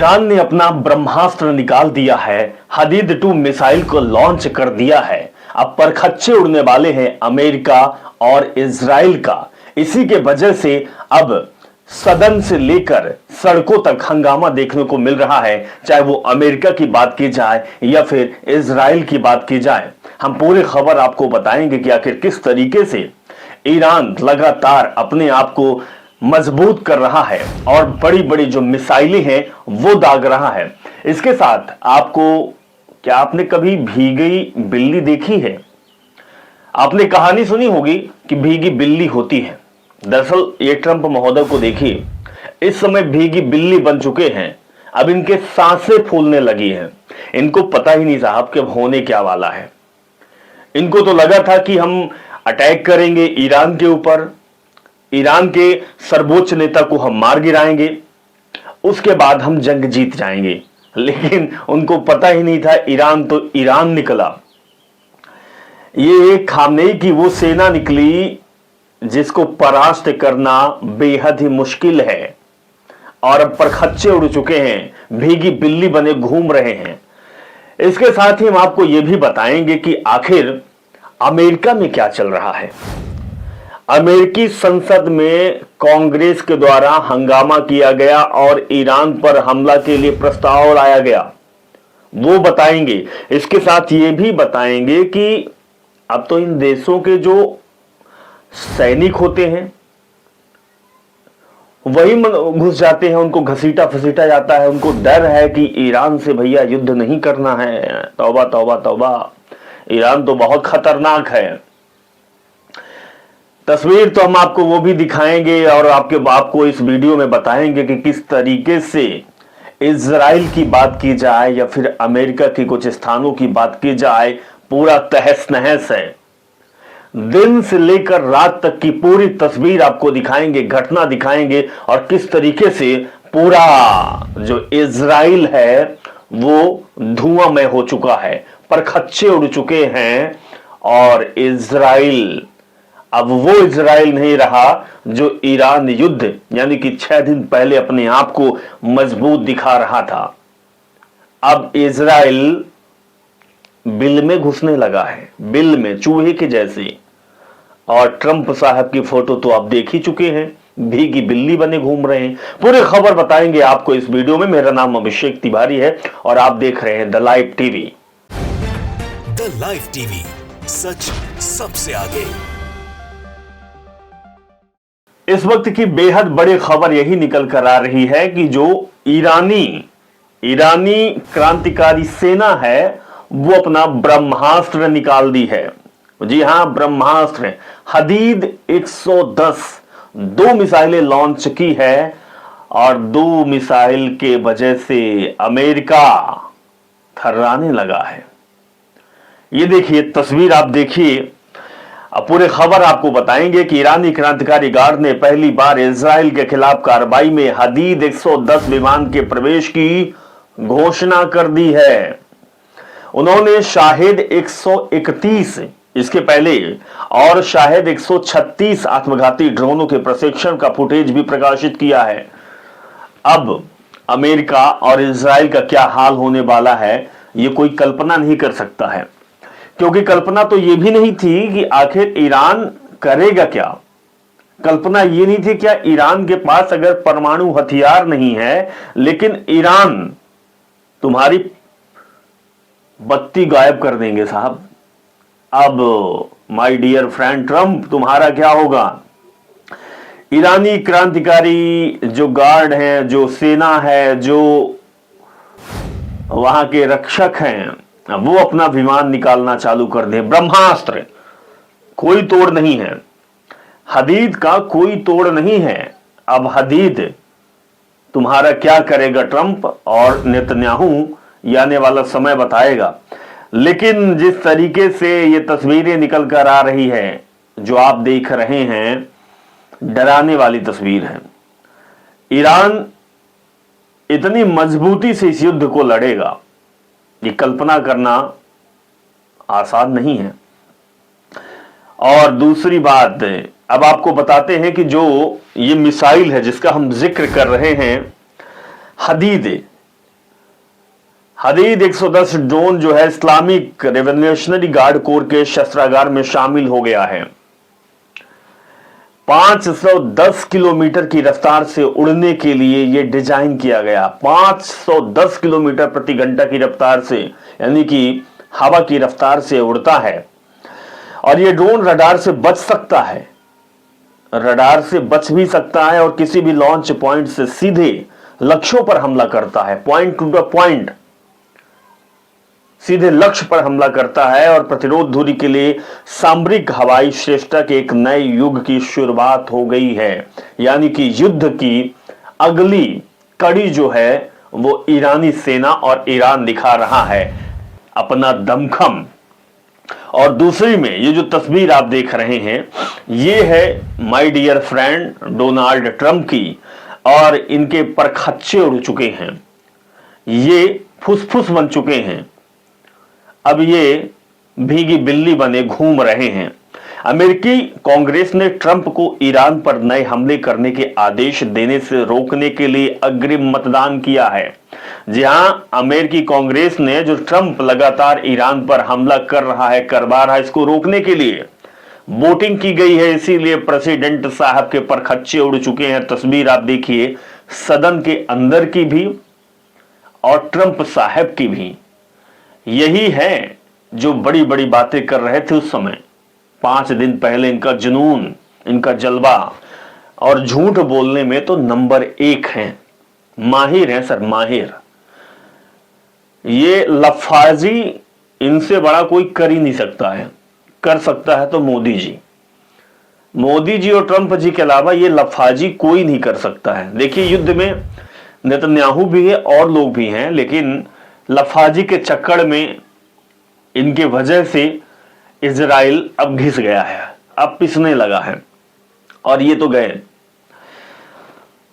Iran ने अपना ब्रह्मास्त्र निकाल दिया है, हदीद 2 मिसाइल को लॉन्च कर दिया है। अब परखच्चे उड़ने वाले हैं अमेरिका और इजराइल का। इसी के वजह से अब सदन से लेकर सड़कों तक हंगामा देखने को मिल रहा है, चाहे वो अमेरिका की बात की जाए या फिर इजराइल की बात की जाए। हम पूरी खबर आपको बताएंगे कि आखिर किस तरीके से ईरान लगातार अपने आप को मजबूत कर रहा है और बड़ी बड़ी जो मिसाइलें हैं वो दाग रहा है। इसके साथ क्या आपने कभी भीगी बिल्ली देखी है? आपने कहानी सुनी होगी कि भीगी बिल्ली होती है। दरअसल ये ट्रंप महोदय को देखिए, इस समय भीगी बिल्ली बन चुके हैं। अब इनके सांसें फूलने लगी हैं। इनको पता ही नहीं साहब कि अब होने क्या वाला है। इनको तो लगा था कि हम अटैक करेंगे ईरान के ऊपर, ईरान के सर्वोच्च नेता को हम मार गिराएंगे, उसके बाद हम जंग जीत जाएंगे। लेकिन उनको पता ही नहीं था ईरान तो ईरान निकला। ये खामनेई की वो सेना निकली जिसको परास्त करना बेहद ही मुश्किल है। और अब परखच्चे उड़ चुके हैं, भीगी बिल्ली बने घूम रहे हैं। इसके साथ ही हम आपको यह भी बताएंगे कि आखिर अमेरिका में क्या चल रहा है। अमेरिकी संसद में कांग्रेस के द्वारा हंगामा किया गया और ईरान पर हमला के लिए प्रस्ताव लाया गया, वो बताएंगे। इसके साथ ये भी बताएंगे कि अब तो इन देशों के जो सैनिक होते हैं वही घुस जाते हैं, उनको घसीटा फसीटा जाता है। उनको डर है कि ईरान से भैया युद्ध नहीं करना है। तौबा तौबा तौबा, ईरान तो बहुत खतरनाक है। तस्वीर तो हम आपको वो भी दिखाएंगे और आपको इस वीडियो में बताएंगे कि किस तरीके से इजराइल की बात की जाए या फिर अमेरिका के कुछ स्थानों की बात की जाए, पूरा तहस नहस है। दिन से लेकर रात तक की पूरी तस्वीर आपको दिखाएंगे, घटना दिखाएंगे और किस तरीके से पूरा जो इजराइल है वो धुआंमय हो चुका है, परखच्चे उड़ चुके हैं। और इजराइल अब वो इजराइल नहीं रहा जो ईरान युद्ध यानी कि 6 दिन पहले अपने आप को मजबूत दिखा रहा था। अब इजराइल बिल में घुसने लगा है, बिल में चूहे के जैसे। और ट्रंप साहब की फोटो तो आप देख ही चुके हैं, भीगी बिल्ली बने घूम रहे हैं। पूरी खबर बताएंगे आपको इस वीडियो में। मेरा नाम अभिषेक तिवारी है और आप देख रहे हैं the live TV. The live TV, सच सबसे आगे। इस वक्त की बेहद बड़ी खबर यही निकल कर आ रही है कि जो ईरानी क्रांतिकारी सेना है वो अपना ब्रह्मास्त्र निकाल दी है। जी हां, ब्रह्मास्त्र हदीद 110 2 मिसाइलें लॉन्च की है और 2 मिसाइल के वजह से अमेरिका थर्राने लगा है। ये देखिए तस्वीर, आप देखिए। अब पूरे खबर आपको बताएंगे कि ईरानी क्रांतिकारी गार्ड ने पहली बार इजराइल के खिलाफ कार्रवाई में हदीद 110 विमान के प्रवेश की घोषणा कर दी है। उन्होंने शाहिद 131 इसके पहले और शाहिद 136 आत्मघाती ड्रोनों के प्रशिक्षण का फुटेज भी प्रकाशित किया है। अब अमेरिका और इजराइल का क्या हाल होने वाला है ये कोई कल्पना नहीं कर सकता है, क्योंकि कल्पना तो ये भी नहीं थी कि आखिर ईरान करेगा क्या। कल्पना ये नहीं थी क्या ईरान के पास अगर परमाणु हथियार नहीं है लेकिन ईरान तुम्हारी बत्ती गायब कर देंगे साहब। अब माय डियर फ्रेंड ट्रंप, तुम्हारा क्या होगा? ईरानी क्रांतिकारी जो गार्ड हैं, जो सेना है, जो वहां के रक्षक हैं, वो अपना विमान निकालना चालू कर दें। ब्रह्मास्त्र, कोई तोड़ नहीं है। हदीद का कोई तोड़ नहीं है। अब हदीद तुम्हारा क्या करेगा ट्रंप और नेतन्याहू, ये आने वाला समय बताएगा। लेकिन जिस तरीके से ये तस्वीरें निकल कर आ रही है, जो आप देख रहे हैं, डराने वाली तस्वीर है। ईरान इतनी मजबूती से इस युद्ध को लड़ेगा, ये कल्पना करना आसान नहीं है। और दूसरी बात, अब आपको बताते हैं कि जो ये मिसाइल है जिसका हम जिक्र कर रहे हैं, हदीद, हदीद 110 ड्रोन जो है इस्लामिक रेवोल्यूशनरी गार्ड कोर के शस्त्रागार में शामिल हो गया है। 510 किलोमीटर की रफ्तार से उड़ने के लिए यह डिजाइन किया गया। 510 किलोमीटर प्रति घंटा की रफ्तार से, यानी कि हवा की रफ्तार से उड़ता है। और यह ड्रोन रडार से बच सकता है, रडार से बच भी सकता है और किसी भी लॉन्च पॉइंट से सीधे लक्ष्यों पर हमला करता है। पॉइंट टू द पॉइंट, सीधे लक्ष्य पर हमला करता है। और प्रतिरोध दूरी के लिए सामरिक हवाई श्रेष्ठता के एक नए युग की शुरुआत हो गई है। यानी कि युद्ध की अगली कड़ी जो है वो ईरानी सेना और ईरान दिखा रहा है अपना दमखम। और दूसरी में ये जो तस्वीर आप देख रहे हैं ये है my dear friend Donald Trump की, और इनके परखच्चे उड़ चुके हैं, ये फुसफुस बन चुके हैं, अब ये भीगी बिल्ली बने घूम रहे हैं। अमेरिकी कांग्रेस ने ट्रंप को ईरान पर नए हमले करने के आदेश देने से रोकने के लिए अग्रिम मतदान किया है। जी हां, अमेरिकी कांग्रेस ने जो ट्रंप लगातार ईरान पर हमला कर रहा है, करवा रहा है, इसको रोकने के लिए वोटिंग की गई है। इसीलिए प्रेसिडेंट साहब के परखच्चे उड़ चुके हैं। तस्वीर आप देखिए सदन के अंदर की भी और ट्रंप साहब की भी। यही है जो बड़ी बड़ी बातें कर रहे थे उस समय। 5 दिन पहले इनका जुनून, इनका जलवा, और झूठ बोलने में तो नंबर 1 हैं, माहिर हैं सर, माहिर। ये लफाजी इनसे बड़ा कोई कर ही नहीं सकता है, कर सकता है तो मोदी जी। मोदी जी और ट्रंप जी के अलावा ये लफाजी कोई नहीं कर सकता है। देखिए युद्ध में नेतन्याहू भी है और लोग भी हैं, लेकिन लफाजी के चक्कर में इनके वजह से इजराइल अब घिस गया है, अब पिसने लगा है, और ये तो गए।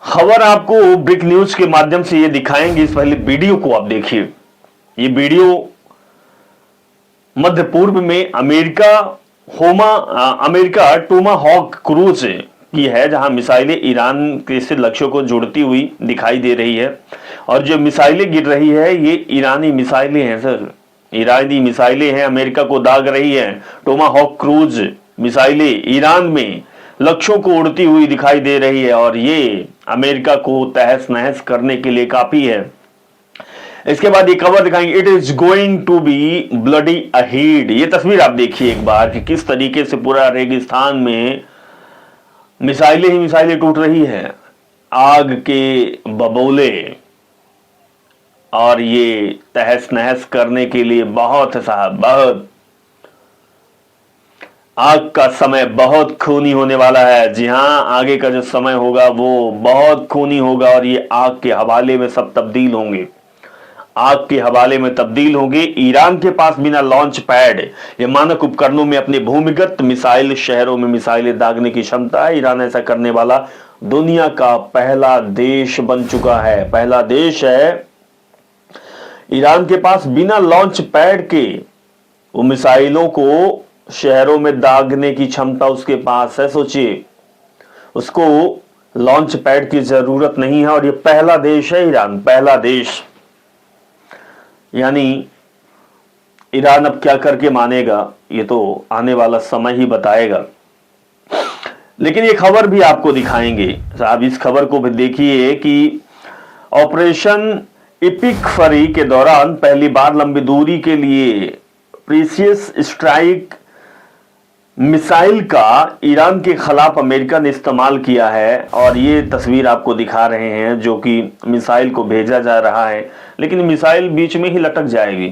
खबर आपको ब्रेक न्यूज के माध्यम से ये दिखाएंगे। इस पहले वीडियो को आप देखिए। ये वीडियो मध्य पूर्व में अमेरिका टोमाहॉक क्रूज की है, जहां मिसाइलें ईरान के स्थित लक्ष्यों को जोड़ती हुई दिखाई दे रही है। और जो मिसाइलें गिर रही है ये ईरानी मिसाइलें हैं सर, ईरानी मिसाइलें हैं, अमेरिका को दाग रही है। टोमाहॉक क्रूज मिसाइलें ईरान में लक्ष्यों को उड़ती हुई दिखाई दे रही है, और ये अमेरिका को तहस नहस करने के लिए काफी है। इसके बाद ये खबर दिखाएंगे, it is going to be bloody ahead. ये तस्वीर आप देखिए एक बार कि किस तरीके से पूरा रेगिस्तान में मिसाइलें ही मिसाइलें टूट रही है, आग के बबोले, और ये तहस नहस करने के लिए बहुत साहब, बहुत आग का समय बहुत खूनी होने वाला है। जी हां, आगे का जो समय होगा वो बहुत खूनी होगा, और ये आग के हवाले में सब तब्दील होंगे, आग के हवाले में तब्दील होंगे। ईरान के पास बिना लॉन्च पैड या मानक उपकरणों में अपने भूमिगत मिसाइल शहरों में मिसाइलें दागने की क्षमता है। ईरान ऐसा करने वाला दुनिया का पहला देश बन चुका है, पहला देश है। ईरान के पास बिना लॉन्च पैड के वो मिसाइलों को शहरों में दागने की क्षमता उसके पास है। सोचिए, उसको लॉन्च पैड की जरूरत नहीं है, और ये पहला देश है ईरान, पहला देश। यानी ईरान अब क्या करके मानेगा ये तो आने वाला समय ही बताएगा। लेकिन ये खबर भी आपको दिखाएंगे, आप इस खबर को भी देखिए कि ऑपरेशन इपिक फरी के दौरान पहली बार लंबी दूरी के लिए प्रीसियस स्ट्राइक मिसाइल का ईरान के खिलाफ अमेरिका ने इस्तेमाल किया है। और ये तस्वीर आपको दिखा रहे हैं जो कि मिसाइल को भेजा जा रहा है, लेकिन मिसाइल बीच में ही लटक जाएगी,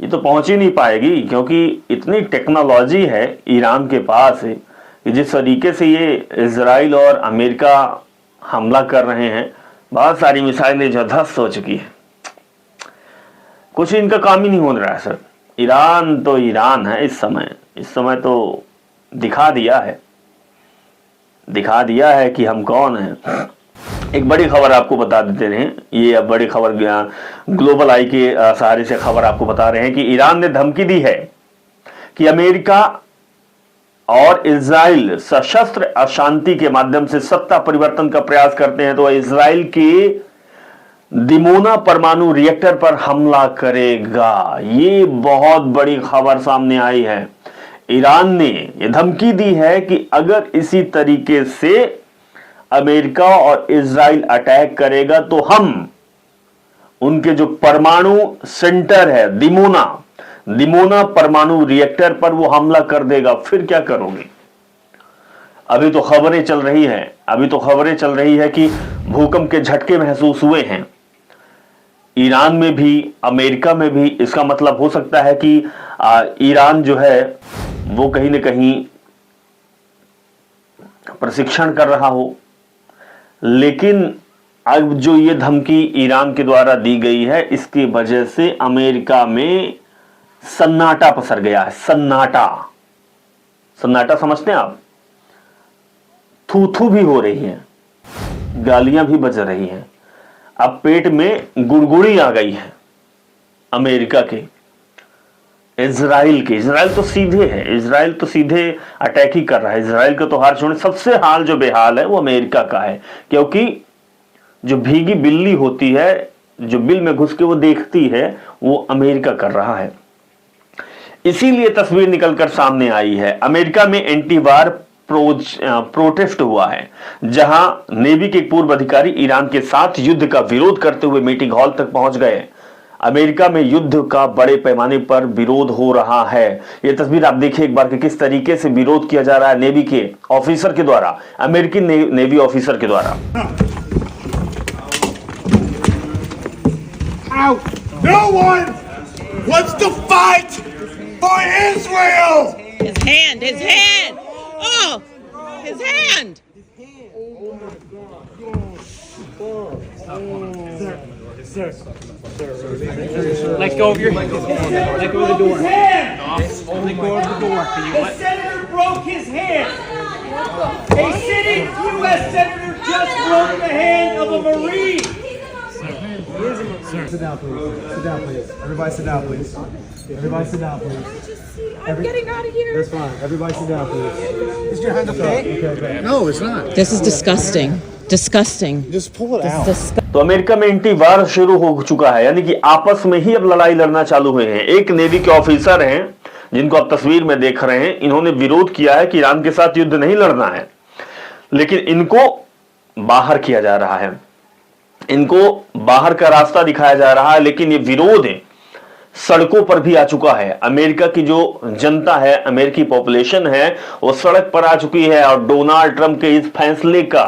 ये तो पहुंच ही नहीं पाएगी, क्योंकि इतनी टेक्नोलॉजी है ईरान के पास कि जिस तरीके से ये इजराइल और अमेरिका हमला कर रहे हैं, बहुत सारी मिसाइलें जो ध्वस्त हो चुकी है, कुछ इनका काम ही नहीं हो रहा है सर। ईरान तो ईरान है इस समय तो दिखा दिया है कि हम कौन हैं। एक बड़ी खबर आपको बता देते हैं, ये अब बड़ी खबर ग्लोबल आई के सहारे से खबर आपको बता रहे हैं कि ईरान ने धमकी दी है कि अमेरिका और इजराइल सशस्त्र अशांति के माध्यम से सत्ता परिवर्तन का प्रयास करते हैं तो इजराइल के दिमोना परमाणु रिएक्टर पर हमला करेगा। ये बहुत बड़ी खबर सामने आई है। ईरान ने यह धमकी दी है कि अगर इसी तरीके से अमेरिका और इजराइल अटैक करेगा तो हम उनके जो परमाणु सेंटर है दिमोना परमाणु रिएक्टर पर वो हमला कर देगा। फिर क्या करोगे? अभी तो खबरें चल रही है कि भूकंप के झटके महसूस हुए हैं ईरान में भी, अमेरिका में भी। इसका मतलब हो सकता है कि ईरान जो है वो कहीं ना कहीं प्रशिक्षण कर रहा हो। लेकिन अब जो ये धमकी ईरान के द्वारा दी गई है, इसकी वजह से अमेरिका में सन्नाटा पसर गया है। सन्नाटा समझते हैं आप? थू भी हो रही है, गालियां भी बज रही हैं। अब पेट में गुड़गुड़ी आ गई है अमेरिका के, इजराइल तो सीधे है, इजराइल तो सीधे अटैक ही कर रहा है। इजराइल का तो हाल छोड़े, सबसे हाल जो बेहाल है वो अमेरिका का है, क्योंकि जो भीगी बिल्ली होती है, जो बिल में घुस के वो देखती है, वो अमेरिका कर रहा है। इसीलिए तस्वीर निकलकर सामने आई है। अमेरिका में एंटीवार प्रोटेस्ट हुआ है, जहां नेवी के पूर्व अधिकारी ईरान के साथ युद्ध का विरोध करते हुए मीटिंग हॉल तक पहुंच गए। अमेरिका में युद्ध का बड़े पैमाने पर विरोध हो रहा है। यह तस्वीर आप देखिए एक बार कि किस तरीके से विरोध किया जा रहा है नेवी के ऑफिसर के द्वारा, अमेरिकी नेवी ऑफिसर के द्वारा। No one wants to fight for Israel! His hand! Oh! His hand! Let go of your hand. Let go of the door. Hand! Let go of the door. Can you The senator broke his hand. A sitting U.S. senator just broke the hand of a Marine. Sit down, please. Sit down, please. Everybody sit down, please. Everybody sit down, please. I'm getting out of here. That's fine. Everybody sit down, please. Is your hand okay? Okay. No, it's not. This is disgusting. Disgusting. Just pull it out. तो America में एंटीवार शुरू हो चुका है, यानी कि आपस में ही अब लड़ाई लड़ना चालू हुए हैं। एक नेवी के ऑफिसर हैं जिनको आप तस्वीर में देख रहे हैं, इन्होंने विरोध किया है कि ईरान के साथ युद्ध नहीं लड़ना है, लेकिन इनको बाहर किया जा रहा है, इनको बाहर का रास्ता दिखाया जा रहा है। लेकिन ये विरोध सड़कों पर भी आ चुका है। अमेरिका की जो जनता है, अमेरिकी पॉपुलेशन है, वो सड़क पर आ चुकी है और डोनाल्ड ट्रंप के इस फैसले का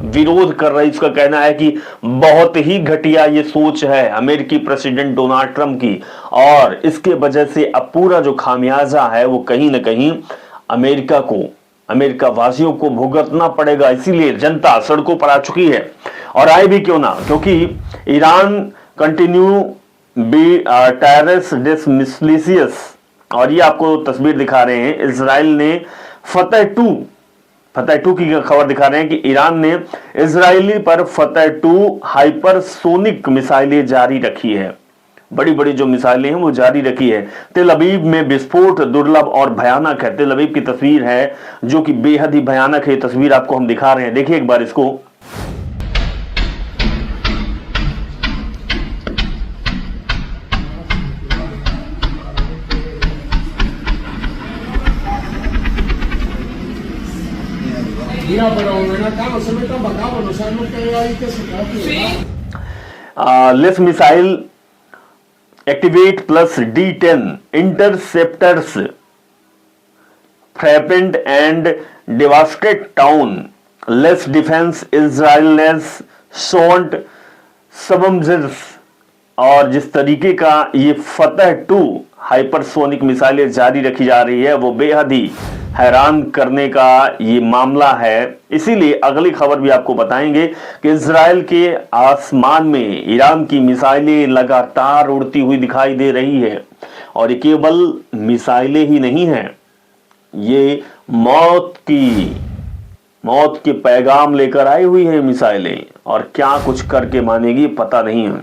विरोध कर रही। इसका कहना है कि बहुत ही घटिया ये सोच है अमेरिकी प्रेसिडेंट डोनाल्ड ट्रंप की, और इसके वजह से अब पूरा जो खामियाजा है वो कहीं ना कहीं अमेरिका वासियों को भुगतना पड़ेगा। इसीलिए जनता सड़कों पर आ चुकी है, और आए भी क्यों ना, क्योंकि ईरान कंटिन्यू बी टेररिस्ट डिसमिसलिशियस। और ये आपको तस्वीर दिखा रहे हैं, इजराइल ने फतह टू की खबर दिखा रहे हैं कि ईरान ने इजरायली पर फतह 2 हाइपरसोनिक मिसाइलें जारी रखी है। बड़ी बड़ी जो मिसाइलें हैं वो जारी रखी है। तेल अवीव में विस्फोट दुर्लभ और भयानक है। तेल अवीव की तस्वीर है जो कि बेहद ही भयानक है। तस्वीर आपको हम दिखा रहे हैं, देखिए एक बार इसको। Less missile activate plus D10 interceptors फ्रैपेंड and devastated town less defence Israelis शोंट सबमजिर्स। और जिस तरीके का ये फतह 2 हाइपरसोनिक मिसाइलें जारी रखी जा रही है वो बेहद ही हैरान करने का ये मामला है। इसीलिए अगली खबर भी आपको बताएंगे कि इजराइल के आसमान में ईरान की मिसाइलें लगातार उड़ती हुई दिखाई दे रही है। और ये केवल मिसाइलें ही नहीं हैं, ये मौत के पैगाम लेकर आई हुई है मिसाइलें, और क्या कुछ करके मानेगी पता नहीं है।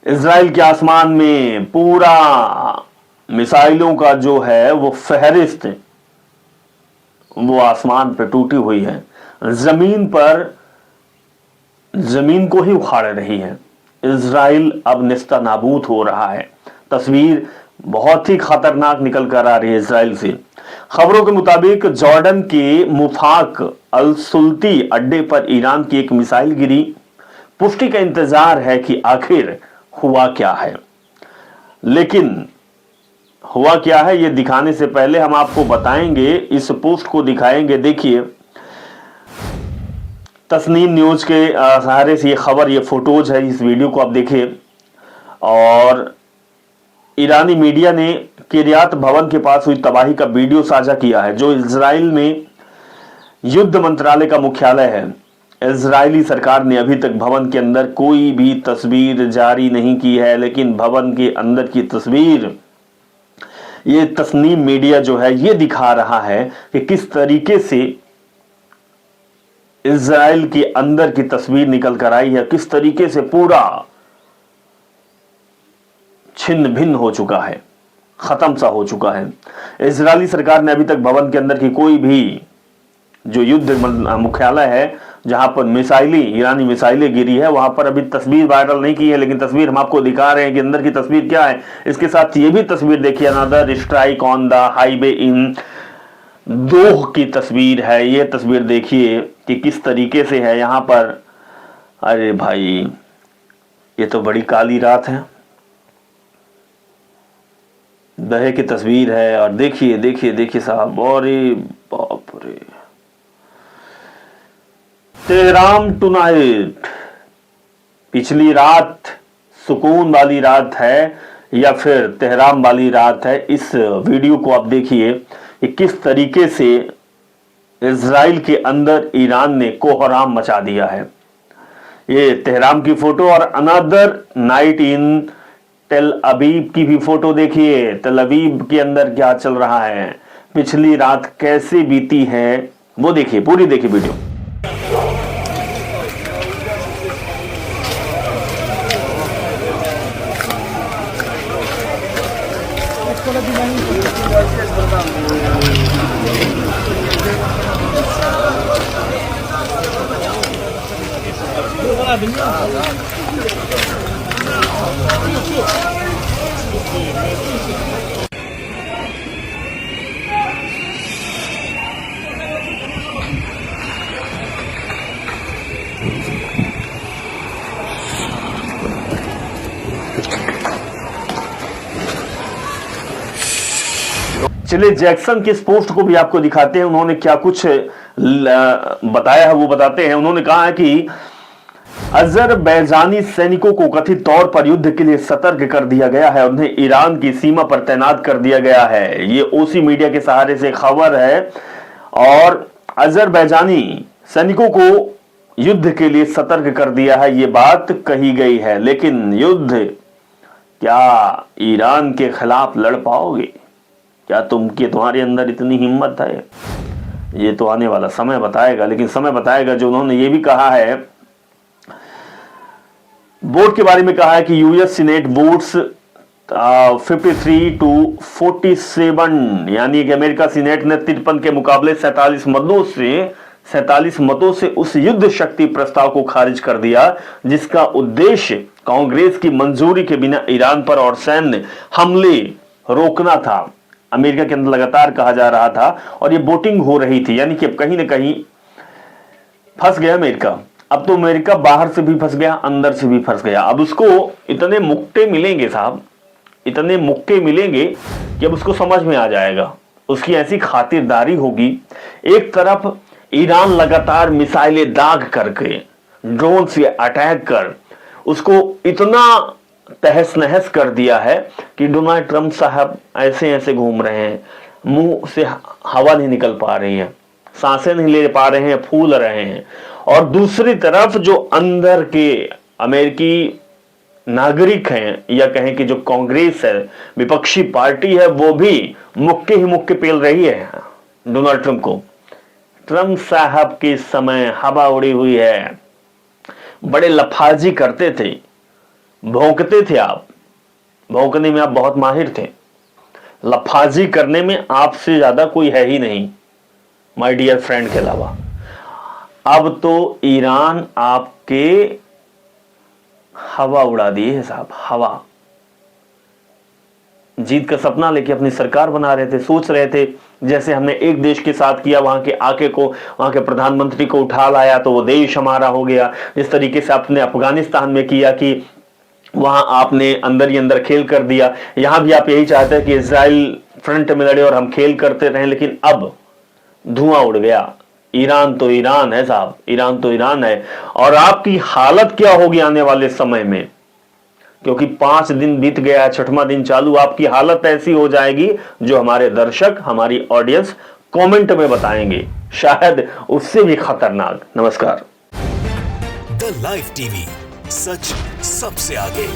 इजराइल के आसमान में पूरा मिसाइलों का जो है वो फहरिस्त वो आसमान पर टूटी हुई है। जमीन पर जमीन को ही उखाड़ रही है। इजराइल अब निस्ता नाबूद हो रहा है। तस्वीर बहुत ही खतरनाक निकल कर आ रही है इजराइल से। खबरों के मुताबिक जॉर्डन के मुफाक अल सुल्ती अड्डे पर ईरान की एक मिसाइल गिरी। पुष्टि का इंतजार है कि आखिर हुआ क्या है, लेकिन हुआ क्या है ये दिखाने से पहले हम आपको बताएंगे, इस पोस्ट को दिखाएंगे। देखिए, तस्नीम न्यूज के सहारे से ये खबर, ये फोटोज है, इस वीडियो को आप देखिए। और ईरानी मीडिया ने किरियात भवन के पास हुई तबाही का वीडियो साझा किया है, जो इजराइल में युद्ध मंत्रालय का मुख्यालय है। इजरायली सरकार ने अभी तक भवन के अंदर कोई भी तस्वीर जारी नहीं की है, लेकिन भवन के अंदर की तस्वीर ये तस्नीम मीडिया जो है ये दिखा रहा है कि किस तरीके से इजराइल के अंदर की तस्वीर निकल कर आई है, किस तरीके से पूरा छिन्न भिन्न हो चुका है, खत्म सा हो चुका है। इजरायली सरकार ने अभी तक भवन के अंदर की कोई भी जो युद्ध मुख्यालय है, जहां पर ईरानी मिसाइलें गिरी है, वहां पर अभी तस्वीर वायरल नहीं की है, लेकिन तस्वीर हम आपको दिखा रहे हैं कि अंदर की तस्वीर क्या है। इसके साथ ये भी तस्वीर देखिए, another strike on the highway in Doha की तस्वीर है। ये तस्वीर देखिए कि किस तरीके से है यहां पर। अरे भाई, ये तो बड़ी काली रात है। दहे की तस्वीर है और देखिए देखिए देखिए साहब, और बाप रे, तेहरान टुनाइट। पिछली रात सुकून वाली रात है या फिर तेहरान वाली रात है, इस वीडियो को आप देखिए कि किस तरीके से इजराइल के अंदर ईरान ने कोहराम मचा दिया है। ये तेहरान की फोटो और अनदर नाइट इन टेल अबीब की भी फोटो देखिए। टेल अबीब के अंदर क्या चल रहा है, पिछली रात कैसे बीती है वो देखिए, पूरी देखिए वीडियो। चलिए जैक्सन के इस पोस्ट को भी आपको दिखाते हैं, उन्होंने क्या कुछ बताया है वो बताते हैं। उन्होंने कहा है कि अजरबैजानी सैनिकों को कथित तौर पर युद्ध के लिए सतर्क कर दिया गया है, उन्हें ईरान की सीमा पर तैनात कर दिया गया है। ये ओसी मीडिया के सहारे से खबर है। और अजरबैजानी सैनिकों को युद्ध के लिए सतर्क कर दिया है, ये बात कही गई है। लेकिन युद्ध क्या ईरान के खिलाफ लड़ पाओगे? क्या तुम्हारे अंदर इतनी हिम्मत है? ये तो आने वाला समय बताएगा, लेकिन समय बताएगा। जो उन्होंने ये भी कहा है, वोट के बारे में कहा है कि यूएस सीनेट वोट्स 53 to 47, यानी कि अमेरिका सीनेट ने 53 के मुकाबले 47 मतों से उस युद्ध शक्ति प्रस्ताव को खारिज कर दिया, जिसका उद्देश्य कांग्रेस की मंजूरी के बिना ईरान पर और सैन्य हमले रोकना था। अमेरिका के अंदर लगातार कहा जा रहा था और ये वोटिंग हो रही थी, यानी कि अब कहीं ना कहीं फंस गया अमेरिका। अब तो अमेरिका बाहर से भी फंस गया, अंदर से भी फंस गया। अब उसको इतने मुक्के मिलेंगे साहब, इतने मुक्के मिलेंगे कि अब उसको समझ में आ जाएगा। उसकी ऐसी खातिरदारी होगी। एक तरफ ईरान लगातार मिसाइलें दाग करके, ड्रोन से अटैक कर उसको इतना तहस नहस कर दिया है कि डोनाल्ड ट्रंप साहब ऐसे ऐसे घूम रहे हैं, मुंह से हवा नहीं निकल पा रही है, सांसें नहीं ले पा रहे हैं, फूल रहे हैं। और दूसरी तरफ जो अंदर के अमेरिकी नागरिक हैं, या कहें कि जो कांग्रेस है, विपक्षी पार्टी है, वो भी मुक्के ही मुक्के पेल रही है डोनाल्ड ट्रंप को। ट्रंप साहब के समय हवा उड़ी हुई है, बड़े लफाजी करते थे, भौंकते थे आप, भौंकने में आप बहुत माहिर थे, लफाजी करने में आपसे ज्यादा कोई है ही नहीं माय डियर फ्रेंड के अलावा। अब तो ईरान आपके हवा उड़ा दी है साहब, हवा। जीत का सपना लेके अपनी सरकार बना रहे थे, सोच रहे थे जैसे हमने एक देश के साथ किया, वहां के आके को, वहां के प्रधानमंत्री को उठा लाया तो वो देश हमारा हो गया। जिस तरीके से आपने अफगानिस्तान में किया कि वहां आपने अंदर ही अंदर खेल कर दिया, यहां भी आप यही चाहते हैं कि इजराइल फ्रंट में लड़े और हम खेल करते रहें। लेकिन अब धुआं उड़ गया। ईरान तो ईरान है साहब, ईरान तो ईरान है। और आपकी हालत क्या होगी आने वाले समय में, क्योंकि 5 दिन बीत गया है, 6वां दिन चालू, आपकी हालत ऐसी हो जाएगी जो हमारे दर्शक, हमारी ऑडियंस कमेंट में बताएंगे, शायद उससे भी खतरनाक। नमस्कार। द लाइव टीवी, सच सबसे आगे।